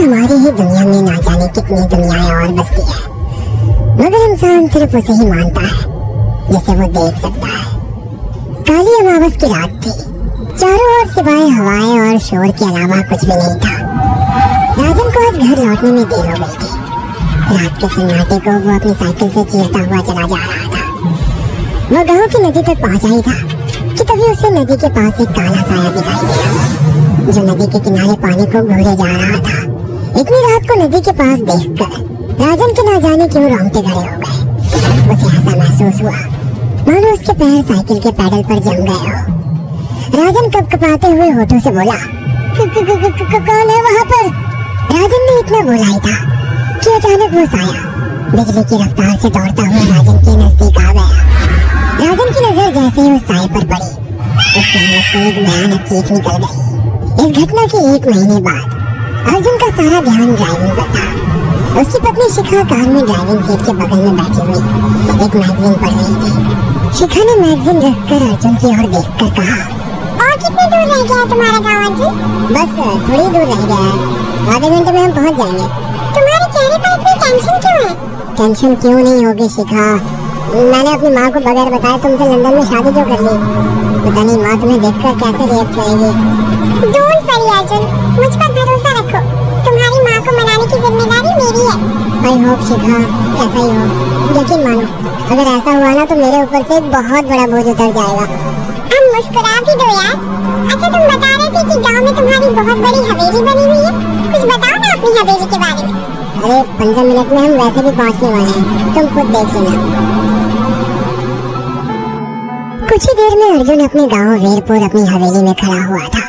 हमारी ही दुनिया में ना जाने कितनी दुनियाएं और बसती है, मगर इंसान सिर्फ उसे ही मानता है जिसे वो देख सकता है। काली अमावस की रात थी। चारों ओर सिवाय हवाएं और शोर के अलावा कुछ भी नहीं था। राजन को आज घर लौटने में देर हो गई थी। रात के सन्नाटे को वो अपनी साइकिल से चीरता हुआ चला जा रहा था। वो गांव की नदी तक पहुंचा ही था कि तभी उसे नदी के पास एक काला साया दिखाई दिया जो नदी के किनारे पानी को घूरे जा रहा था। इतनी रात को नदी के पास देखकर राजन के ना जाने क्यों रोंगटे खड़े हो गए। उसे ऐसा महसूस हुआ मानो उसके पैर साइकिल के पैडल पर जम गए हो। राजन कपकपाते हुए होठों से बोला, कौन है वहाँ पर? राजन ने इतना बोला ही था कि अचानक वो साया बिजली की रफ्तार से दौड़ता हुआ राजन के नजदीक आ गया। राजन की नजर जैसे ही उस साए पर पड़ी, उसके मुंह से एक भयानक चीख निकल गई। इस घटना के 1 महीने बाद अर्जुन का सारा ध्यान ड्राइविंग पर था। उसकी पत्नी शिखा कार में ड्राइविंग सीट के बगल में बैठी हुई एक मैगजीन पढ़ रही थी। शिखा ने मैगजीन रखकर अर्जुन की ओर देखकर कहा, और कितनी दूर रह गया है तुम्हारा गाँव अर्जुन? बस थोड़ी दूर रह गया है, आधे घंटे में हम पहुँच जाएंगे। तुम्हारे चेहरे पर इतनी टेंशन क्यों है? टेंशन क्यों नहीं होगी शिखा, मैंने अपनी माँ को बगैर बताए तुमसे लंदन में शादी जो कर ली। पता नहीं माँ तुम्हें देखकर कैसे रिएक्ट करेगी। डोंट वरी अर्जुन, मुझ पर भरोसा रखो, तुम्हारी माँ को मनाने की जिम्मेदारी मेरी है। आई होप शिखा कैसा ही हो, यकीन मानो अगर ऐसा हुआ ना तो मेरे ऊपर से एक बहुत बड़ा बोझ उतर जाएगा। अब मुस्कुरा भी दो यार। अच्छा तुम बता रहे थे कि गांव में तुम्हारी बहुत बड़ी हवेली बनी हुई है, कुछ बताओ ना अपनी हवेली के बारे में। अरे 15 मिनट में हम वैसे भी पहुंचने वाले हैं, तुम खुद देख लेना। कुछ ही देर में अर्जुन अपने गांव वीरपुर अपनी हवेली में खड़ा हुआ था।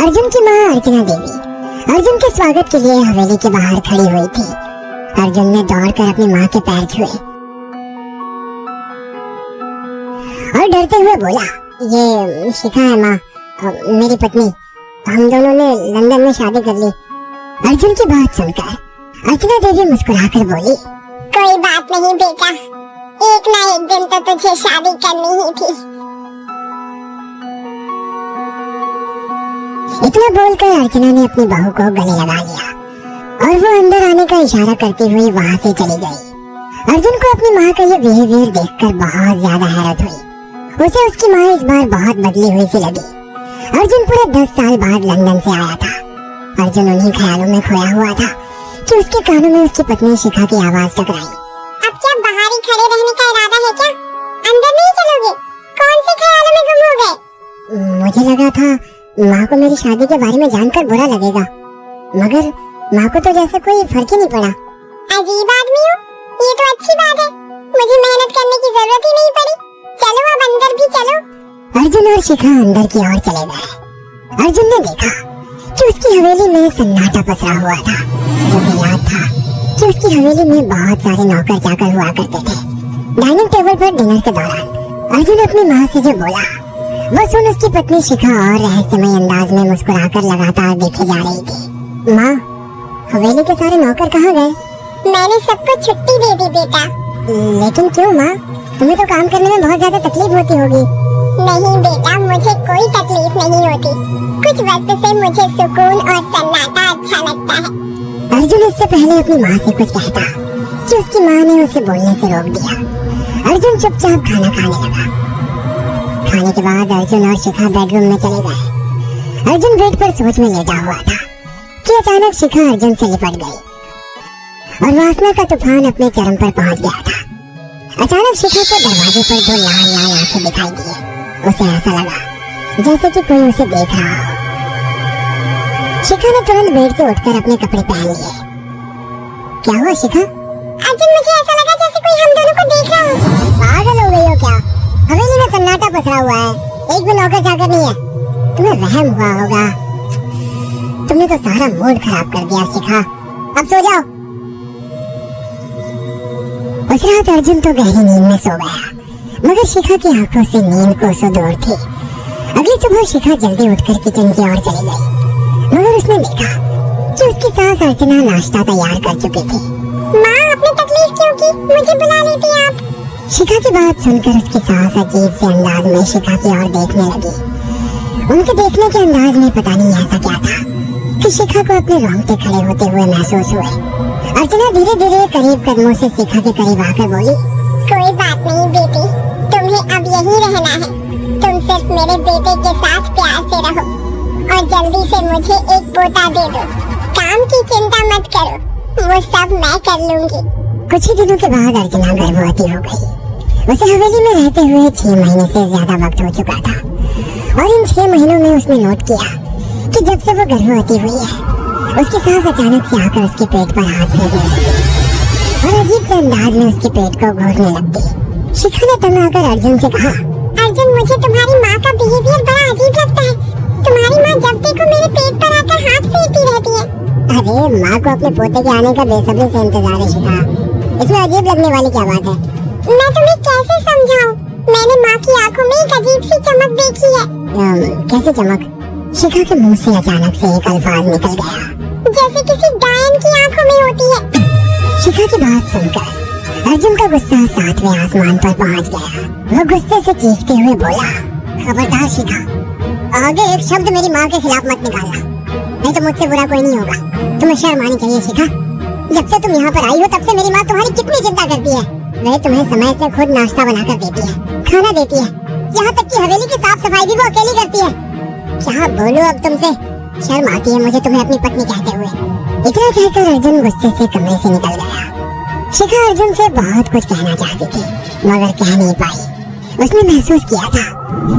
अर्जुन की माँ अर्चना देवी अर्जुन के स्वागत के लिए हवेली के बाहर खड़ी हुई थी। अर्जुन ने दौड़कर अपनी माँ के पैर छुए और डरते हुए बोला, ये शिखा है माँ, मेरी पत्नी, हम दोनों ने लंदन में शादी कर ली। अर्जुन की बात सुनकर अर्चना देवी मुस्कुराकर बोली, कोई बात नहीं बेटा, एक ना एक दिन तो तुझे शादी करनी ही थी। इतना बोलकर अर्चना ने अपनी बहू को गले लगा लिया और वो अंदर आने का इशारा करती हुई वहाँ से चली गई। अर्जुन को अपनी माँ का ये बिहेवियर देखकर बहुत ज्यादा हैरत हुई। उसे उसकी माँ इस बार बहुत बदली हुई सी लगी। अर्जुन पूरे 10 साल बाद लंदन से आया था। अर्जुन उन्हीं ख्यालों में खोया हुआ था कि उसके कानों में उसकी पत्नी शिखा की आवाज टकराई। अब क्या बाहर ही खड़े रहने का इरादा है क्या? अंदर नहीं चलोगे? कौन से ख्यालों में गुम हो गए? मुझे लगा था माँ को मेरी शादी के बारे में जानकर बुरा लगेगा, मगर माँ को तो जैसे कोई फर्क ही नहीं पड़ा। अजीब आदमी हो, ये तो अच्छी बात है, मुझे मेहनत करने की जरूरत ही नहीं पड़ी। चलो अब अंदर भी चलो। अर्जुन और शिखा अंदर की ओर चले गए। अर्जुन ने देखा कि उसकी हवेली में सन्नाटा पसरा हुआ था। उसे याद था कि उसकी हवेली में बहुत सारे नौकर चाकर हुआ करते थे। डाइनिंग टेबल पर डिनर के दौरान अर्जुन अपनी माँ से जो बोला वो सुन उसकी पत्नी शिखा और रहस्यमय अंदाज में मुस्कुराकर लगातार देखे जा रही थी। माँ, हवेली के सारे नौकर कहाँ गए? मैंने सबको छुट्टी दे दी बेटा। लेकिन क्यों माँ, तुम्हें तो काम करने में बहुत ज्यादा तकलीफ होती होगी। नहीं बेटा, मुझे कोई तकलीफ नहीं होती, कुछ वक्त से मुझे सुकून और सन्नाटा अच्छा लगता है। अर्जुन इससे पहले अपनी माँ से कुछ कहता कि उसकी माँ ने उसे बोलने से रोक दिया। अर्जुन चुपचाप खाना खाने लगा। खाने के बाद अर्जुन और शिखा बेडरूम में चले गए। अर्जुन बेड पर सोच में लेटा हुआ था कि अचानक शिखा अर्जुन से लिपट गई और वासना का तूफान अपने चरम पर पहुंच गया था। अचानक शिखा को दरवाजे पर 2 लाल लाल आंखें दिखाई दी। उसे ऐसा लगा जैसे कि कोई उसे देख रहा हो। शिखा ने तुरंत बेड से उठकर अपने कपड़े पहन लिए। क्या हुआ शिखा? अर्जुन, मुझे ऐसा लगा जैसे कोई हम दोनों को देख रहा हो। पागल हो गई हो क्या? हवेली में सन्नाटा पसरा हुआ है, एक भी नौकर चाकर नहीं है। तुम्हें वहम हुआ होगा। तुमने तो सारा मूड खराब कर दिया शिखा, अब सो जाओ। उस रात अर्जुन तो गहरी नींद में सो गया, मगर शिखा की आंखों से नींद कोसों दूर थी। अगली सुबह शिखा जल्दी उठकर किचन की ओर चली गई, मगर उसने देखा कि उसकी सास अर्चना नाश्ता तैयार कर चुकी थी। माँ, आपने तकलीफ क्यों की? मुझे बुला लेती आप। शिखा की बात सुनकर उसकी सास अजीब से अंदाज में शिखा की ओर देखने लगी। उनके देखने के अंदाज में पता नहीं ऐसा क्या था कि शिखा को अपने रोंगटे खड़े होते हुए महसूस हुए। अर्चना धीरे धीरे करीब कदमों से शिखा के करीब आकर बोली, कोई बात नहीं बेटी, तुम्हें अब यहीं रहना है। तुम सिर्फ मेरे बेटे के साथ प्यार से रहो और जल्दी से मुझे एक पोता दे दो। काम की चिंता मत करो, वो सब मैं कर लूंगी। कुछ ही दिनों के बाद अर्चना गर्भवती हो गई। उसे हवेली में रहते हुए 6 महीने से ज्यादा वक्त हो चुका था और इन 6 महीनों में उसने नोट किया कि जब से वो गर्भवती हुई है उसकी सांस अचानक से आकर उसके पेट पर हाथ फेरने लगती और अजीब से अंदाज में उसके पेट को घोटने लगती। शिखा ने तंग आकर अर्जुन से कहा, अर्जुन, मुझे तुम्हारी माँ का बिहेवियर बड़ा अजीब लगता है। तुम्हारी माँ जब देखो मेरे पेट पर आकर हाथ फेरती रहती है। अरे माँ को अपने पोते के आने का बेसब्री से इंतजार है शिखा, इसमें अजीब लगने वाली क्या बात है? मैं तुम्हें कैसे समझाऊं? मैंने माँ की आंखों में एक अजीब सी चमक देखी है। कैसे चमक? शिखा के मुंह से अचानक से एक अल्फाज निकल गया, जैसे किसी डायन की आंखों में होती है। शिखा की बात सुनकर अर्जुन का गुस्सा 7वें आसमान पर पहुंच गया। वो गुस्से से चीखते हुए बोला, खबरदार शिखा, आगे एक शब्द मेरी माँ के खिलाफ मत निकालना, नहीं तो मुझसे बुरा कोई नहीं होगा। तुम्हें शर्म आनी चाहिए शिखा। जब से तुम यहाँ पर आई हो तब से मेरी माँ तुम्हारी कितनी चिंता करती है। वह तुम्हें समय से खुद नाश्ता बनाकर देती है, खाना देती है, यहाँ तक कि हवेली की साफ सफाई भी वो अकेली करती है। क्या बोलूं अब तुमसे, शर्म आती है मुझे तुम्हें अपनी पत्नी कहते हुए। इतना कहकर अर्जुन गुस्से से कमरे से निकल गया। शिखा अर्जुन से बहुत कुछ कहना चाहती थी मगर कह नहीं पाई। उसने महसूस किया था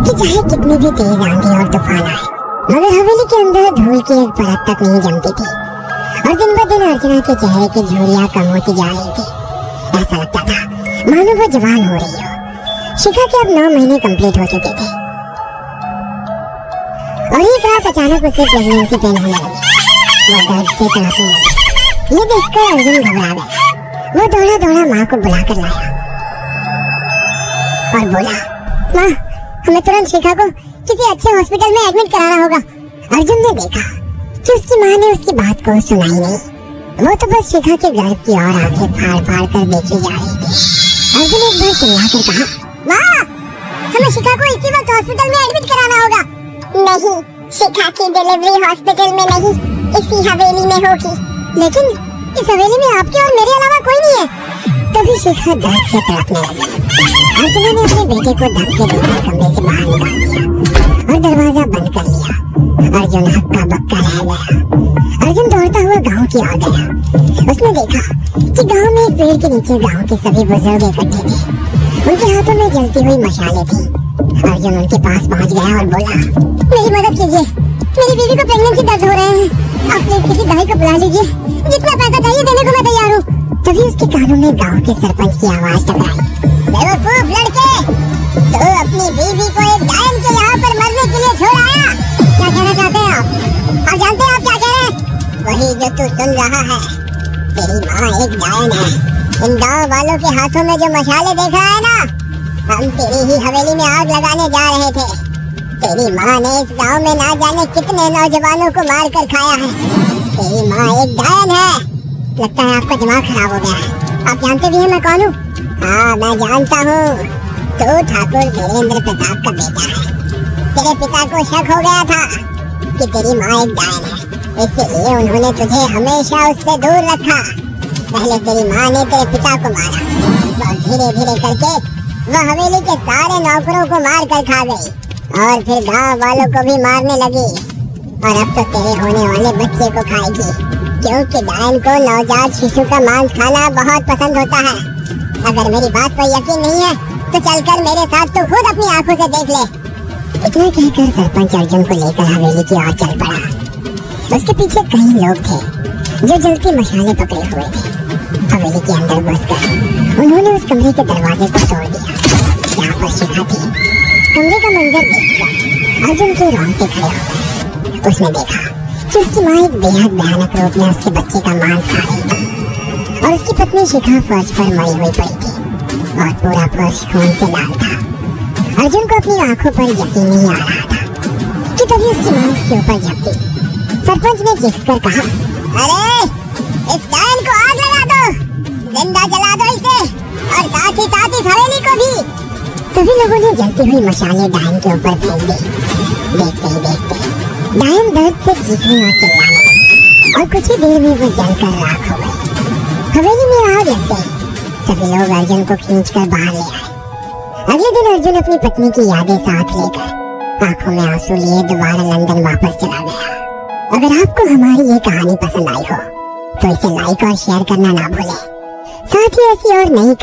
कि चाहे कितनी भी तेज आंधी और तूफान आए मगर हवेली के अंदर धूल की एक परत तक नहीं जमती थी और दिन ब दिन अर्चना के चेहरे की झुर्रियां कम होती जा रही थी। ऐसा लगता था मानो वो जवान हो रही हो। शिखा के अब 9 महीने कंप्लीट हो चुके थे और एक रात अचानक उसे प्रेगनेंसी पेन होने लगी। वो दर्द से तड़पने लगी। ये देखकर अर्जुन घबरा गया। वो दौड़ा दौड़ा माँ को बुलाकर लाया और बोला, माँ, हमें तुरंत शिखा को किसी अच्छे हॉस्पिटल में एडमिट कराना होगा। अर्जुन ने देखा कि उसकी माँ ने उसकी बात को सुनाई नहीं। वो तो बस शिखा के गर्भ की ओर आंखें फाड़ फाड़ कर देखी जा रही थी। अर्जुन एक बार चिल्लाकर कहा, माँ, हमें शिखा को इसी वक्त हॉस्पिटल में एडमिट कराना होगा। नहीं, शिखा की डिलीवरी हॉस्पिटल में नहीं, इसी हवेली में होगी। लेकिन इस हवेली में आपके और मेरे अलावा कोई नहीं है। तभी शिखा दर्द से तड़पने लगी। अर्चना ने अपने बेटे को धक्के देकर कमरे से बाहर निकाल दिया और दरवाजा बंद कर लिया। अर्जुन हक्का बक्का रह गया। अर्जुन दौड़ता हुआ गांव की ओर गया। उसने देखा कि गांव में एक पेड़ के नीचे गांव के सभी बुजुर्ग इकट्ठे थे। उनके हाथों में जलती हुई मशालें थी। अर्जुन उनके पास पहुंच गया और बोला, मेरी मदद कीजिए, मेरी बीवी को प्रेगनेंसी दर्द हो रहे हैं। आप प्लीज किसी दाई को बुला लीजिए, जितना पैसा चाहिए देने को मैं तैयार हूँ। तभी उसके कानों में गांव के सरपंच की आवाज टकराई, बेवकूफ लड़के, तो अपनी बीवी को एक डायन के यहाँ पर मरने के लिए छोड़ आया। क्या कहना चाहते हैं आप? आप जानते हैं आप क्या कह रहे हैं? वही जो तू सुन रहा है, तेरी माँ एक डायन है। इन गाँव वालों के हाथों में जो मशाले देख रहा है ना, हम तेरी ही हवेली में आग लगाने जा रहे थे। तेरी माँ ने इस गांव में ना जाने कितने नौजवानों को मार कर खाया है। तेरी माँ एक डायन है। लगता है आपका दिमाग खराब हो गया है। आप जानते भी हैं मैं कौन हूँ? हाँ, मैं जानता हूँ। तू ठाकुर धीरेन्द्र प्रताप का बेटा है। तेरे पिता को शक हो गया था कि तेरी माँ एक डायन है, इसलिए उन्होंने तुझे हमेशा उससे दूर रखा। पहले तेरी माँ ने तेरे पिता को मारा और धीरे धीरे करके वह हवेली के सारे नौकरों को मार कर खा गई और फिर गांव वालों को भी मारने लगी। और अब तो तेरे होने वाले बच्चे को खाएगी, क्योंकि डायन को नवजात शिशु का मांस खाना बहुत पसंद होता है। अगर मेरी बात पर यकीन नहीं है तो चलकर मेरे साथ तो खुद अपनी आंखों से देख ले। इतना कहकर सरपंच अर्जुन को लेकर हवेली की ओर चल पड़ा। उसके पीछे कई लोग थे जो जलती मशाले पकड़े हुए थे। हवेली के अंदर घुसकर उन्होंने उस कमरे के दरवाजे को तोड़ दिया जहाँ पर शिखा थी। कमरे का मंजर देखकर अर्जुन के रोंगटे खड़े हो गए। उसने देखा कि उसकी माँ एक बेहद भयानक रूप में उसके बच्चे का मांस खा रही थी और उसकी पत्नी शिखा फर्श पर मरी हुई पड़ी थी और पूरा फर्श खून से लाल था। अर्जुन को अपनी आंखों पर यकीन नहीं आ रहा था कि तभी उसकी माँ उसके ऊपर झपटी। सरपंच ने चीखकर कहा, अरे इस डायन को आग लगा दो, जिंदा जला दो इसे और साथ ही इस हवेली को भी। सभी लोगों ने जलती हुई मशालें डायन के ऊपर फेंक दी। देखते ही देखते डायन दर्द से चीखने और चिल्लाने लगा। और कुछ ही देर में वो जलकर राख हो गई। हवेली में आग लग गई। सभी लोग अर्जुन को खींचकर बाहर ले आए। अगले दिन अर्जुन अपनी पत्नी की यादें साथ लेकर आंखों में आंसू लिए दोबारा लंदन वापस चला गया। अगर आपको हमारी ये कहानी पसंद आई हो तो इसे लाइक और शेयर करना ना भूलें। साथ ही ऐसी और नई